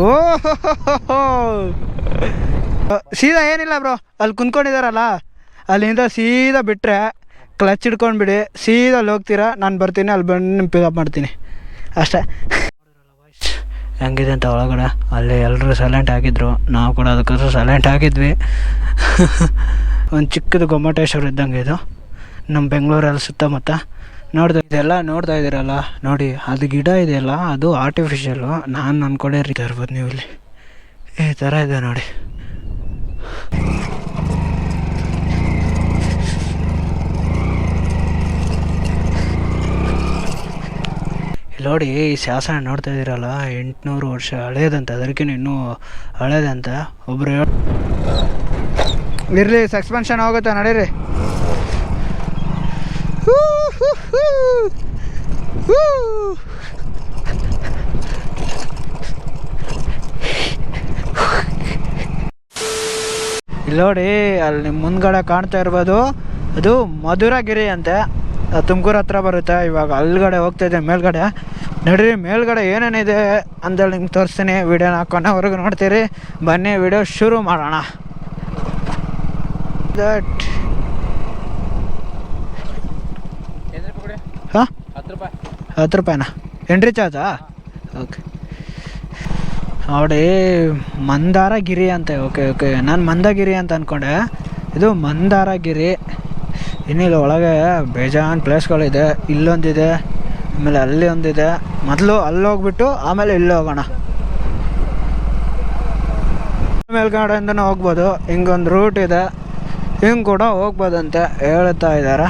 ಓಹೋ ಸೀದಾ ಏನಿಲ್ಲ ಬ್ರೋ, ಅಲ್ಲಿ ಕುಂತ್ಕೊಂಡಿದ್ದಾರಲ್ಲ ಅಲ್ಲಿಂದ ಸೀದಾ ಬಿಟ್ಟರೆ ಕ್ಲಚ್ ಹಿಡ್ಕೊಂಡ್ಬಿಡಿ, ಸೀದಾ ಅಲ್ಲಿ ಹೋಗ್ತೀರಾ, ನಾನು ಬರ್ತೀನಿ, ಅಲ್ಲಿ ಬಂದು ಪಿಕಪ್ ಮಾಡ್ತೀನಿ ಅಷ್ಟೇ. ಹೆಂಗಿದೆ ಅಂತ ಒಳಗಡೆ ಅಲ್ಲಿ ಎಲ್ಲರೂ ಸೈಲೆಂಟ್ ಆಗಿದ್ರು, ನಾವು ಕೂಡ ಅದಕ್ಕೋಸ್ಕರ ಸೈಲೆಂಟ್ ಆಗಿದ್ವಿ. ಒಂದು ಚಿಕ್ಕದು ಗೊಮ್ಮಟೇಶ್ವರ ಇದ್ದಂಗೆ ಇದು ನಮ್ಮ ಬೆಂಗಳೂರಲ್ಲಿ ಸುತ್ತಮುತ್ತ. ಇದೆಲ್ಲ ನೋಡ್ತಾ ಇದ್ದೀರಲ್ಲ ನೋಡಿ, ಅದು ಗಿಡ ಇದೆಯಲ್ಲ ಅದು ಆರ್ಟಿಫಿಷಿಯಲ್ಲು. ನಾನು ಅಂದ್ಕೊಂಡೇ ರೀತಿ ಇರ್ಬೋದು ನೀವು ಇಲ್ಲಿ ಈ ಥರ ಇದೆ ನೋಡಿ. ನೋಡಿ ಈ ಶಾಸನ ನೋಡ್ತಾ ಇದ್ದೀರಲ್ಲ 800 ವರ್ಷ ಹಳೇದಂತ, ಅದಕ್ಕಿಂತ ಇನ್ನೂ ಹಳೇದಂತ. ಒಬ್ಬರು ಇರಲಿ, ಸಸ್ಪೆನ್ಷನ್ ಹೋಗುತ್ತೆ ನಡೀರಿ. ಇಲ್ಲಿ ನೋಡಿ, ಅಲ್ಲಿ ನಿಮ್ಮ ಮುಂದ್ಗಡೆ ಕಾಣ್ತಾ ಇರ್ಬೋದು, ಅದು ಮಧುರಗಿರಿ ಅಂತೆ, ತುಮಕೂರು ಹತ್ರ ಬರುತ್ತೆ. ಇವಾಗ ಅಲ್ಲಿಗಡೆ ಹೋಗ್ತಾಯಿದ್ದೆ ಮೇಲ್ಗಡೆ. ನಡೀರಿ ಮೇಲ್ಗಡೆ ಏನೇನಿದೆ ಅಂತೇಳಿ ನಿಮ್ಗೆ ತೋರಿಸ್ತೀನಿ. ವಿಡಿಯೋನ ಕೊನೆವರೆಗೂ ನೋಡ್ತೀರಿ. ಬನ್ನಿ ವಿಡಿಯೋ ಶುರು ಮಾಡೋಣ. ಹಾಂ 10 ರೂಪಾಯಿನಾ ಎಂಟ್ರಿ ಚಾರ್ಜಾ? ಓಕೆ ನೋಡಿ, ಮಂದಾರಗಿರಿ ಅಂತೆ. ಓಕೆ ಓಕೆ, ನಾನು ಮಂದಗಿರಿ ಅಂತ ಅಂದ್ಕೊಂಡೆ, ಇದು ಮಂದಾರಗಿರಿ. ಇನ್ನಿಲ್ಲ ಒಳಗೆ ಬೇಜಾನ್ ಪ್ಲೇಸ್ಗಳಿದೆ. ಇಲ್ಲೊಂದಿದೆ, ಆಮೇಲೆ ಅಲ್ಲಿ ಒಂದಿದೆ. ಮೊದಲು ಅಲ್ಲಿ ಹೋಗ್ಬಿಟ್ಟು ಆಮೇಲೆ ಇಲ್ಲಿ ಹೋಗೋಣ. ಮೇಲ್ಗಡೆಯಿಂದನೂ ಹೋಗ್ಬೋದು, ಹಿಂಗೊಂದು ರೂಟ್ ಇದೆ, ಹಿಂಗೆ ಕೂಡ ಹೋಗ್ಬೋದಂತೆ ಹೇಳ್ತಾ ಇದ್ದಾರೆ.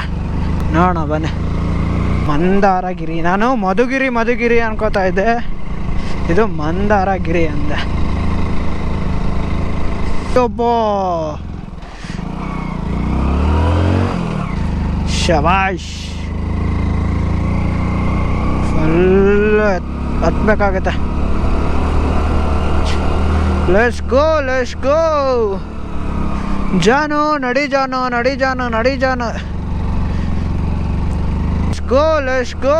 ನೋಡೋಣ ಬನ್ನಿ. ಮಂದಾರಗಿರಿ, ನಾನು ಮಧುಗಿರಿ ಅನ್ಕೋತಾ ಇದ್ದೆ, ಇದು ಮಂದಾರಗಿರಿ ಅಂದೆ. ಶಬಾಷ್, ಫುಲ್ ಹತ್ಬೇಕಾಗತ್ತೆ. ಲೆಟ್ಸ್ ಗೋ ಜಾನು, ನಡಿ ಜಾನು. ಲೆಟ್ಸ್ ಗೋ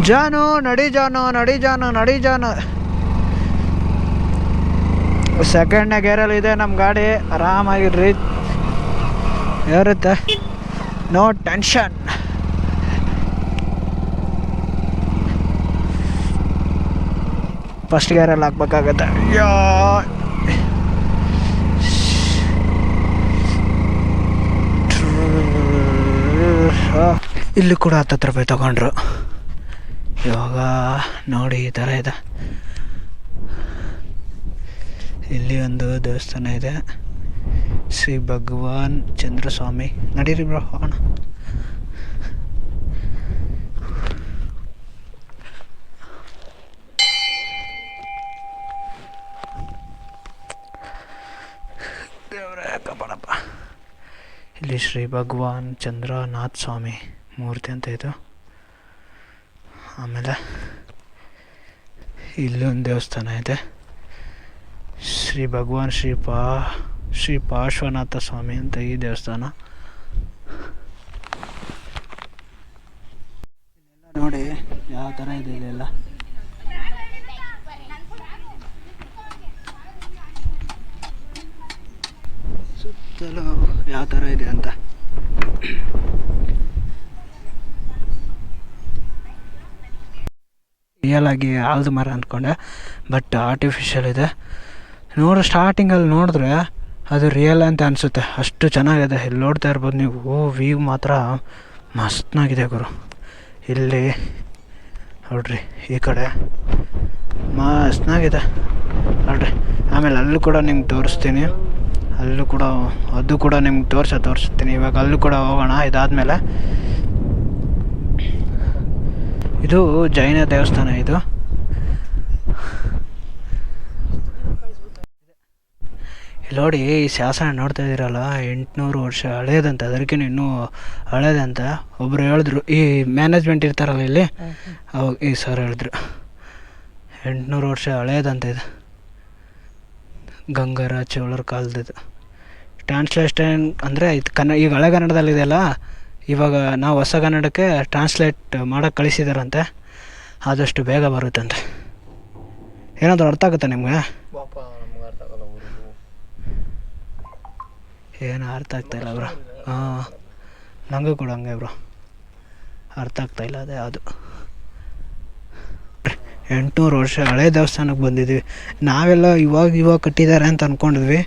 ಜಾನು, ನಡಿ ಜಾನು. ಸೆಕೆಂಡ್ನೇ ಗೇರಲ್ಲಿ ಇದೆ ನಮ್ಮ ಗಾಡಿ, ಆರಾಮಾಗಿರ್ರಿ, ಇರುತ್ತೆ, ನೋ ಟೆನ್ಷನ್. ಫಸ್ಟ್ ಗೇರಲ್ಲಿ ಹಾಕ್ಬೇಕಾಗತ್ತೆ. ಇಲ್ಲಿ ಕೂಡ 10 ರೂಪಾಯಿ ತಗೊಂಡ್ರು. ಇವಾಗ ನೋಡಿ ಈ ಥರ ಇದೆ. ಇಲ್ಲಿ ಒಂದು ದೇವಸ್ಥಾನ ಇದೆ, ಶ್ರೀ ಭಗವಾನ್ ಚಂದ್ರಸ್ವಾಮಿ. ನಡೀರಿ ಬ್ರೋ ಹೋಗೋಣ. ದೇವರೇ ಕಾಪಾಡಪ್ಪ. ಇಲ್ಲಿ ಶ್ರೀ ಭಗವಾನ್ ಚಂದ್ರನಾಥ್ ಸ್ವಾಮಿ ಮೂರ್ತಿ ಅಂತ ಇದು. ಆಮೇಲೆ ಇಲ್ಲೊಂದು ದೇವಸ್ಥಾನ ಇದೆ, ಶ್ರೀ ಭಗವಾನ್ ಶ್ರೀ ಪಾರ್ಶ್ವನಾಥ ಸ್ವಾಮಿ ಅಂತ ಈ ದೇವಸ್ಥಾನ. ನೋಡಿ ಯಾವ ಥರ ಇದೆ ಇಲ್ಲೆಲ್ಲ. ಸುತ್ತಲೂ ಯಾವ ಥರ ಇದೆ ಅಂತ. ರಿಯಲ್ ಆಗಿ ಆಲ್ದ ಮರ ಅಂದ್ಕೊಂಡೆ, ಬಟ್ ಆರ್ಟಿಫಿಷಿಯಲ್ ಇದೆ. ಸ್ಟಾರ್ಟಿಂಗಲ್ಲಿ ನೋಡಿದ್ರೆ ಅದು ರಿಯಲ್ ಅಂತ ಅನಿಸುತ್ತೆ, ಅಷ್ಟು ಚೆನ್ನಾಗಿದೆ. ಇಲ್ಲಿ ನೋಡ್ತಾ ಇರ್ಬೋದು ನೀವು, ವ್ಯೂ ಮಾತ್ರ ಮಸ್ತ್ನಾಗಿದೆ ಗುರು. ಇಲ್ಲಿ ನೋಡ್ರಿ, ಈ ಕಡೆ ಮಸ್ತ್ನಾಗಿದೆ ನೋಡ್ರಿ. ಆಮೇಲೆ ಅಲ್ಲೂ ಕೂಡ ನಿಮ್ಗೆ ತೋರಿಸ್ತೀನಿ, ಅದು ಕೂಡ ನಿಮ್ಗೆ ತೋರಿಸ್ತೀನಿ. ಇವಾಗ ಅಲ್ಲೂ ಕೂಡ ಹೋಗೋಣ ಇದಾದಮೇಲೆ. ಇದು ಜೈನ ದೇವಸ್ಥಾನ. ಇದು ನೋಡಿ ಈ ಶಾಸನ ನೋಡ್ತಾ ಇದ್ದೀರಲ್ಲ 800 ವರ್ಷ ಹಳೇದಂತ, ಅದಕ್ಕಿಂತ ಇನ್ನೂ ಹಳೇದಂತ. ಒಬ್ಬರು ಹೇಳಿದ್ರು, ಈ ಮ್ಯಾನೇಜ್ಮೆಂಟ್ ಇರ್ತಾರಲ್ಲ ಇಲ್ಲಿ, ಅವಾಗ ಈ ಸರ್ ಹೇಳಿದ್ರು 800 ವರ್ಷ ಹಳೇದಂತ ಇದು, ಗಂಗರ ಚೋಳರ ಕಾಲದ್ದು. ಟ್ರಾನ್ಸ್ಲೇಷನ್ ಅಂದರೆ ಇದು ಈಗ ಹಳೆ ಕನ್ನಡದಲ್ಲಿದೆಯಲ್ಲ, ಇವಾಗ ನಾವು ಹೊಸ ಕನ್ನಡಕ್ಕೆ ಟ್ರಾನ್ಸ್ಲೇಟ್ ಮಾಡೋಕ್ಕೆ ಕಳಿಸಿದಾರಂತೆ, ಆದಷ್ಟು ಬೇಗ ಬರುತ್ತಂತೆ. ಏನಾದರೂ ಅರ್ಥ ಆಗುತ್ತಾ ನಿಮ್ಗೆ? ಏನು ಅರ್ಥ ಆಗ್ತಾಯಿಲ್ಲ ಬ್ರೋ. ಹಾಂ, ನನಗೂ ಕೂಡ ಹಂಗೆ ಬ್ರೋ, ಅರ್ಥ ಆಗ್ತಾಯಿಲ್ಲ ಅದೇ ಅದು. 800 ವರ್ಷ ಹಳೆ ದೇವಸ್ಥಾನಕ್ಕೆ ಬಂದಿದ್ವಿ ನಾವೆಲ್ಲ. ಇವಾಗ ಕಟ್ಟಿದ್ದಾರೆ ಅಂತ ಅಂದ್ಕೊಂಡಿದ್ವಿ,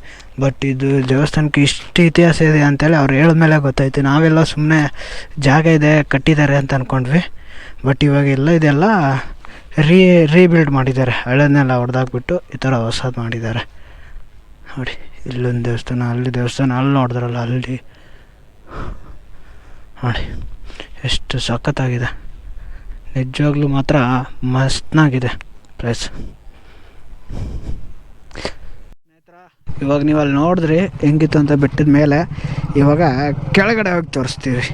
ಬಟ್ ಇದು ದೇವಸ್ಥಾನಕ್ಕೆ ಇಷ್ಟು ಇತಿಹಾಸ ಇದೆ ಅಂತೇಳಿ ಅವ್ರು ಹೇಳಿದ್ಮೇಲೆ ಗೊತ್ತಾಯ್ತು. ನಾವೆಲ್ಲ ಸುಮ್ಮನೆ ಜಾಗ ಇದೆ ಕಟ್ಟಿದ್ದಾರೆ ಅಂತ ಅಂದ್ಕೊಂಡ್ವಿ, ಬಟ್ ಇವಾಗೆಲ್ಲ ಇದೆಲ್ಲ ರೀಬಿಲ್ಡ್ ಮಾಡಿದ್ದಾರೆ. ಹಳೆದನ್ನೆಲ್ಲ ಹೊಡೆದಾಕ್ಬಿಟ್ಟು ಈ ಥರ ಹೊಸದು ಮಾಡಿದ್ದಾರೆ ನೋಡಿ. ಇಲ್ಲೊಂದು ದೇವಸ್ಥಾನ, ಅಲ್ಲಿ ದೇವಸ್ಥಾನ, ಅಲ್ಲಿ ನೋಡಿದ್ರಲ್ಲ ಅಲ್ಲಿ ನೋಡಿ ಎಷ್ಟು ಸಖತ್ತಾಗಿದೆ. ನಿಜವಾಗ್ಲೂ ಮಾತ್ರ ಮಸ್ತ್ನಾಗಿದೆ ಪ್ಲೇಸ್. ಇವಾಗ ನೀವು ಅಲ್ಲಿ ನೋಡಿದ್ರಿ ಹೆಂಗಿತ್ತು ಅಂತ ಬೆಟ್ಟದ ಮೇಲೆ. ಇವಾಗ ಕೆಳಗಡೆ ಹೋಗಿ ತೋರಿಸ್ತೀವಿ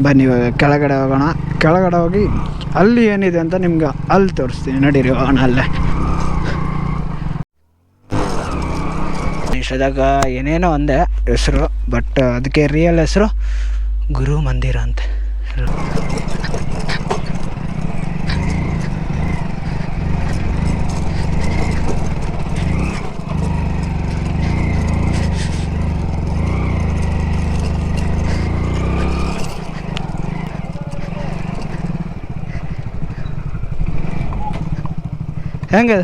ಬನ್ನಿ. ಇವಾಗ ಕೆಳಗಡೆ ಹೋಗೋಣ. ಕೆಳಗಡೆ ಹೋಗಿ ಅಲ್ಲಿ ಏನಿದೆ ಅಂತ ನಿಮ್ಗೆ ಅಲ್ಲಿ ತೋರಿಸ್ತೀನಿ, ನಡೀರಿ ಹೋಗೋಣ ಅಲ್ಲೇ. ಇಷ್ಟದಾಗ ಏನೇನೋ ಒಂದೇ ಹೆಸರು, ಬಟ್ ಅದಕ್ಕೆ ರಿಯಲ್ ಹೆಸರು ಗುರು ಮಂದಿರ ಅಂತೆ. ಹೆಂಗೆ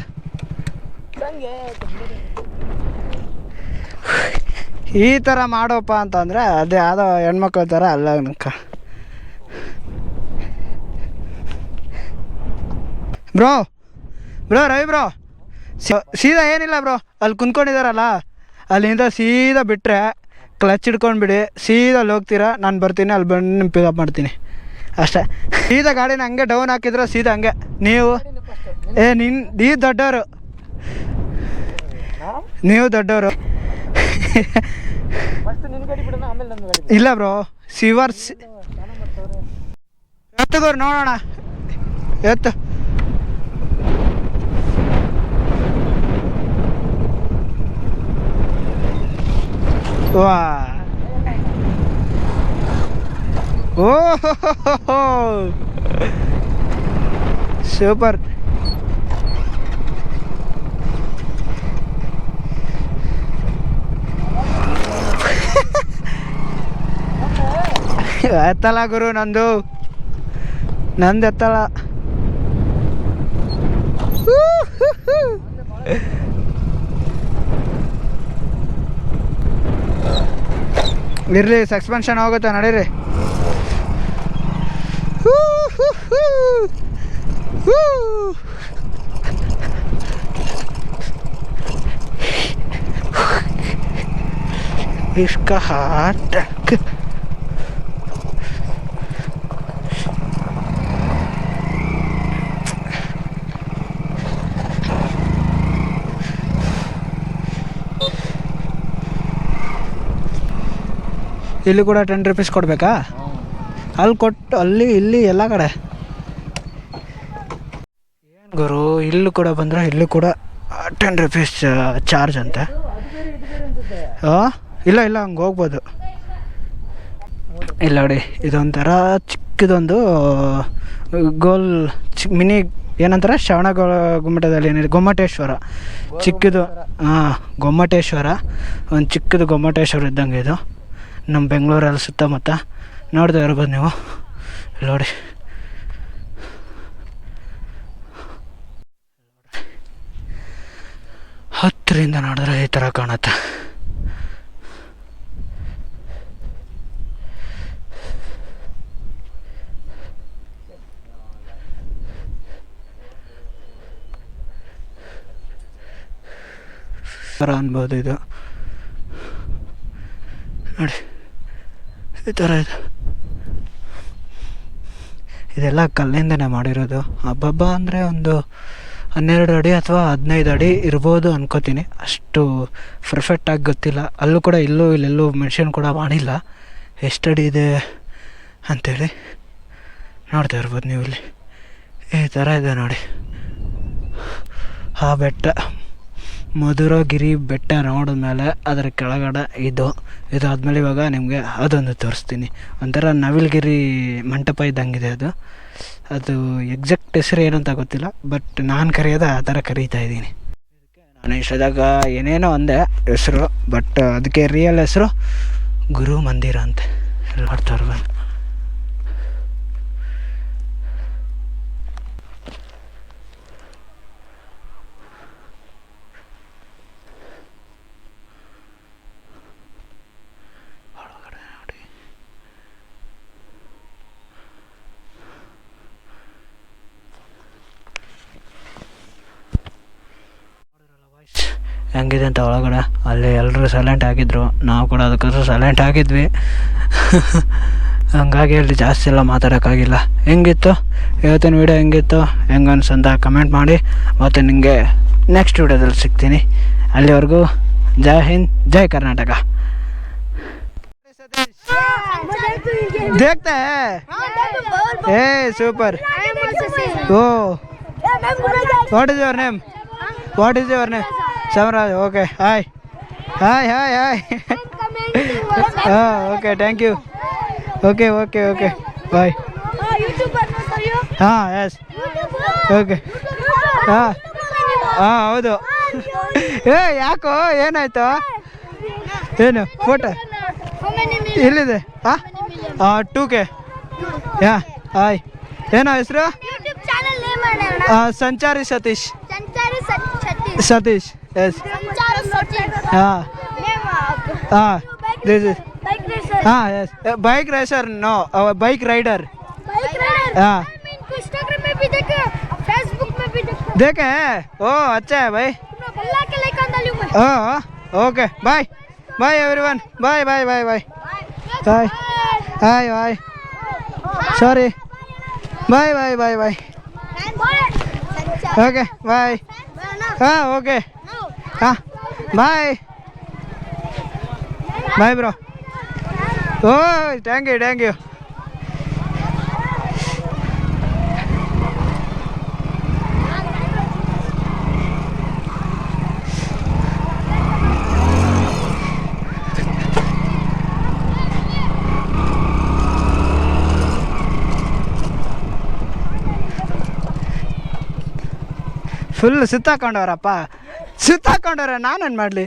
ಈ ಥರ ಮಾಡೋಪ್ಪ ಅಂತಂದರೆ ಅದೇ ಯಾವುದೋ ಹೆಣ್ಮಕ್ಳ ಥರ ಅಲ್ಲ ಅನ್ಕ. ಬ್ರೋ ರವಿ ಬ್ರೋ, ಸೀದಾ ಏನಿಲ್ಲ ಬ್ರೋ, ಅಲ್ಲಿ ಕುಂತ್ಕೊಂಡಿದ್ದಾರಲ್ಲ ಅಲ್ಲಿಂದ ಸೀದಾ ಬಿಟ್ಟರೆ ಕ್ಲಚ್ ಹಿಡ್ಕೊಂಡ್ಬಿಡಿ, ಸೀದಾ ಅಲ್ಲಿ ಹೋಗ್ತೀರಾ. ನಾನು ಬರ್ತೀನಿ, ಅಲ್ಲಿ ಬಂದು ಪಿಕಪ್ ಮಾಡ್ತೀನಿ ಅಷ್ಟೇ. ಸೀದಾ ಗಾಡಿನ ಹಂಗೆ ಡೌನ್ ಹಾಕಿದ್ರೆ ಸೀದಾ ಹಂಗೆ. ನೀವು ನೀವು ದೊಡ್ಡವರು, ನೀವು ದೊಡ್ಡವರು. ಇಲ್ಲ ಬ್ರೋ, ಸಿವರ್ಸ್ ಎತ್ತಗೋರು ನೋಡೋಣ. ಎತ್ತು ವಾ, ಓಹೋ ಸೂಪರ್. ಎತ್ತಲ್ಲ ಗುರು, ನಂದು ಎತ್ತಲ್ಲ. ಇರ್ಲಿ, ಸಸ್ಪೆನ್ಷನ್ ಹೋಗುತ್ತೆ, ನಡೀರಿ. इसका हाथ ಇಲ್ಲಿ ಕೂಡ 10 ರೂಪೀಸ್ ಕೊಡಬೇಕಾ? ಅಲ್ಲಿ ಕೊಟ್ಟು ಅಲ್ಲಿ ಇಲ್ಲಿ ಎಲ್ಲ ಕಡೆ ಏನು ಗುರು. ಇಲ್ಲೂ ಕೂಡ ಬಂದರೆ ಇಲ್ಲೂ ಕೂಡ 10 ರೂಪೀಸ್ ಚಾರ್ಜ್ ಅಂತೆ. ಇಲ್ಲ ಹಂಗೆ ಹೋಗ್ಬೋದು. ಇಲ್ಲ ನೋಡಿ, ಇದೊಂಥರ ಚಿಕ್ಕದೊಂದು ಗೋಲ್ ಮಿನಿ ಏನಂತಾರೆ, ಶ್ರವಣ ಗುಮ್ಮಟದಲ್ಲಿ ಏನಿದೆ, ಗೊಮ್ಮಟೇಶ್ವರ ಚಿಕ್ಕದು. ಗೊಮ್ಮಟೇಶ್ವರ, ಒಂದು ಚಿಕ್ಕದು ಗೊಮ್ಮಟೇಶ್ವರ ಇದ್ದಂಗೆ ಇದು ನಮ್ಮ ಬೆಂಗಳೂರಲ್ಲಿ ಸುತ್ತಮುತ್ತ. ನೋಡ್ದೆ ಇರ್ಬೋದು ನೀವು ನೋಡಿ. ಹತ್ತರಿಂದ ನೋಡಿದ್ರೆ ಈ ಥರ ಕಾಣುತ್ತೆ. ಅನ್ಬೋದು ಇದು ನೋಡಿ, ಈ ಥರ ಇದೆ. ಇದೆಲ್ಲ ಕಲ್ಲಿಂದನೇ ಮಾಡಿರೋದು. ಹಬ್ಬ ಅಂದರೆ ಒಂದು 12 ಅಡಿ ಅಥವಾ 15 ಅಡಿ ಇರ್ಬೋದು ಅನ್ಕೋತೀನಿ. ಅಷ್ಟು ಪರ್ಫೆಕ್ಟಾಗಿ ಗೊತ್ತಿಲ್ಲ. ಅಲ್ಲೂ ಕೂಡ ಇಲ್ಲೆಲ್ಲೂ ಮೆನ್ಷನ್ ಕೂಡ ಮಾಡಿಲ್ಲ ಎಷ್ಟು ಅಡಿ ಇದೆ ಅಂಥೇಳಿ. ನೋಡ್ತಾ ಇರ್ಬೋದು ನೀವು, ಇಲ್ಲಿ ಈ ಥರ ಇದೆ ನೋಡಿ. ಆ ಬೆಟ್ಟ ಮಧುರಗಿರಿ ಬೆಟ್ಟ ನೋಡಿದ್ಮೇಲೆ ಅದರ ಕೆಳಗಡೆ ಇದಾದ್ಮೇಲೆ ಇವಾಗ ನಿಮಗೆ ಅದೊಂದು ತೋರಿಸ್ತೀನಿ. ಒಂಥರ ನವಿಲಗಿರಿ ಮಂಟಪ ಇದ್ದಂಗಿದೆ ಅದು ಎಕ್ಸಾಕ್ಟ್ ಹೆಸರು ಏನಂತ ಗೊತ್ತಿಲ್ಲ, ಬಟ್ ನಾನು ಕರೆಯೋದು ಆ ಥರ ಕರೀತಾ ಇದ್ದೀನಿ. ನಾನು ಇಷ್ಟದಾಗ ಏನೇನೋ ಅಂದೆ ಹೆಸರು, ಬಟ್ ಅದಕ್ಕೆ ರಿಯಲ್ ಹೆಸರು ಗುರು ಮಂದಿರ ಅಂತ ಮಾಡ್ತಾರೆ. ಹೆಂಗಿದೆ ಅಂತ ಒಳಗಡೆ ಅಲ್ಲಿ ಎಲ್ಲರೂ ಸೈಲೆಂಟ್ ಆಗಿದ್ದರು, ನಾವು ಕೂಡ ಅದಕ್ಕೋಸ್ಕರ ಸೈಲೆಂಟ್ ಆಗಿದ್ವಿ. ಹಂಗಾಗಿ ಅಲ್ಲಿ ಜಾಸ್ತಿ ಎಲ್ಲ ಮಾತಾಡೋಕ್ಕಾಗಿಲ್ಲ. ಹೆಂಗಿತ್ತು ಇವತ್ತಿನ ವೀಡಿಯೋ, ಹೆಂಗಿತ್ತು ಹೆಂಗೆ ಅನ್ಸಂತ ಕಮೆಂಟ್ ಮಾಡಿ. ಮತ್ತು ನಿಮಗೆ ನೆಕ್ಸ್ಟ್ ವೀಡಿಯೋದಲ್ಲಿ ಸಿಗ್ತೀನಿ. ಅಲ್ಲಿವರೆಗೂ ಜೈ ಹಿಂದ್, ಜೈ ಕರ್ನಾಟಕ. देखते हैं a super oh what is your name Samraj. Okay, hi. Okay, thank you. Okay, bye. YouTuber you? Yes. Okay. ಹೌದು. ಯಾಕೋ ಏನಾಯ್ತು? ಏನು ಫೋಟೋ ಎಲ್ಲಿದೆ? 2K. ಹಾಯ್. ಏನೋ ಹೆಸರು? Sanchari Satish. Yes. This is S bike racer. No bike rider. Instagram में भी देखे, फेसबुक में भी देखे. ओ अच्छा है भाई. Okay bye everyone. Bye hi sorry. Bye okay bye. Okay bye bro. Oh thank you. Full ಸುತ್ತಾಕೊಂಡವ್ರಪ್ಪ, ನಾನೇನು ಮಾಡಲಿ.